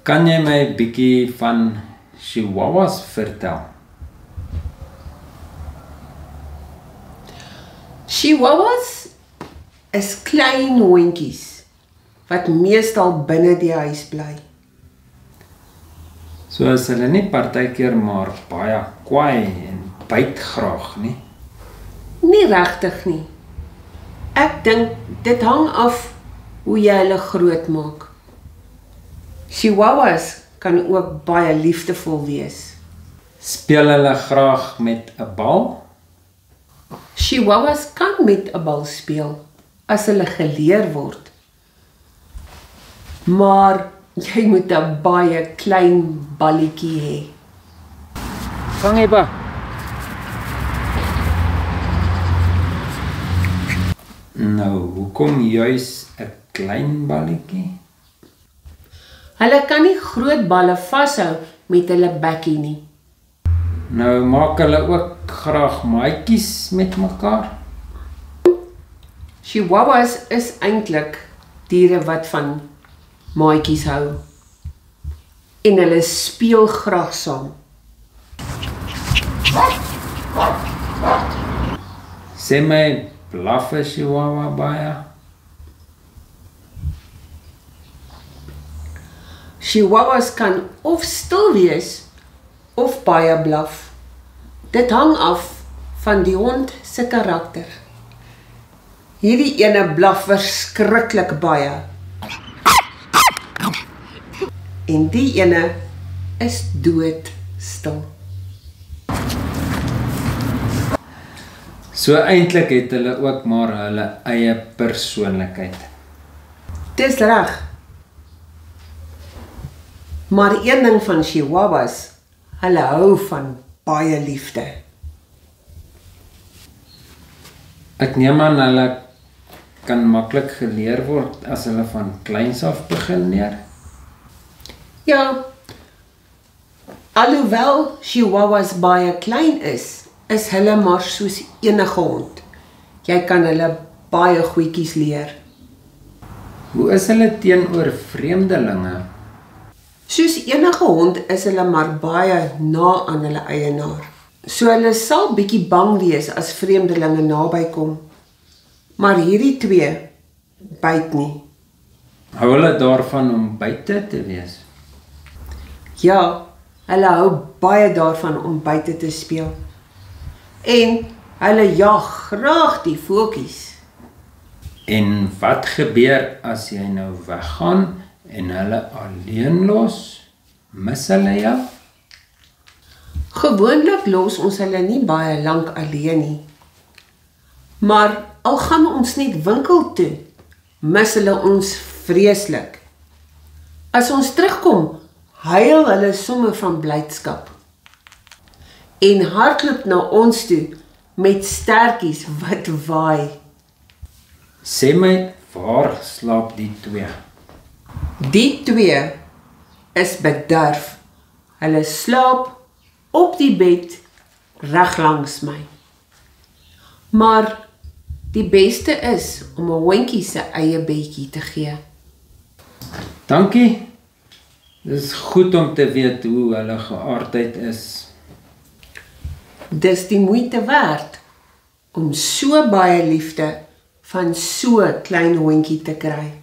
Kan jy my bietjie van Chihuahuas vertel? Chihuahuas is klein hondjies wat meestal binne die huis bly. So is hulle nie partykeer maar baie kwaai en byt graag nie. Nie regtig nie. Ek dink dit hang af hoe jy hulle groot maak. Chihuahuas kan ook baie liefdevol wees. Speel hulle graag met 'n bal? Chihuahuas kan met 'n bal speel as hulle geleer word. Maar jy moet 'n baie klein balletjie hê. Vang Eba. Nou, hoekom juis 'n klein balletjie? Hulle kan nie groot balle vashou met hulle bekkie nie. Nou maak hulle ook graag maatjies met mekaar. Chihuahuas is eintlik diere wat van maatjies hou. En hulle speel graag saam. Sê my, blaf 'n Chihuahua baie? Chihuahuas kan of stil wees of baie blaf. Dit hang af van die hond se karakter. Hierdie ene blaf verskriklik baie. En die ene is doodstil. So eintlik het hulle ook maar hulle eie persoonlikheid. Dis reg. Maar een ding van Chihuahuas, hulle hou van baie liefde. Ek neem aan hulle kan maklik geleer word as hulle van kleins af begin leer. Ja, alhoewel Chihuahuas baie klein is hulle maar soos enige hond. Jy kan hulle baie goedjies leer. Hoe is hulle teenoor vreemdelinge? Soos enige hond is hulle maar baie na aan hulle eienaar. So hulle sal bietjie bang wees as vreemdelinge naby kom. Maar hierdie twee byt nie. Hou hulle daarvan om buite te wees? Ja, hulle hou baie daarvan om buite te speel. En hulle jag graag die voeltjies. En wat gebeur as jy nou weggaan en hulle alleen los? Mis hulle jou? Gewoonlik los ons hulle nie baie lank alleen nie. Maar al gaan ons net winkel toe, mis hulle ons vreeslik. As ons terugkom, huil hulle somme van blydskap. En hardloop na ons toe met stertjies wat waai. Sê my, waar slaap die twee? Die twee is bederf. Hulle slaap op die bed reg langs my. Maar die beste is om 'n hondjie se eie bedjie te gee. Dankie. Dis goed om te weet hoe hulle geaardheid is. Dis die moeite werd om so baie liefde van so 'n klein hondjie te kry.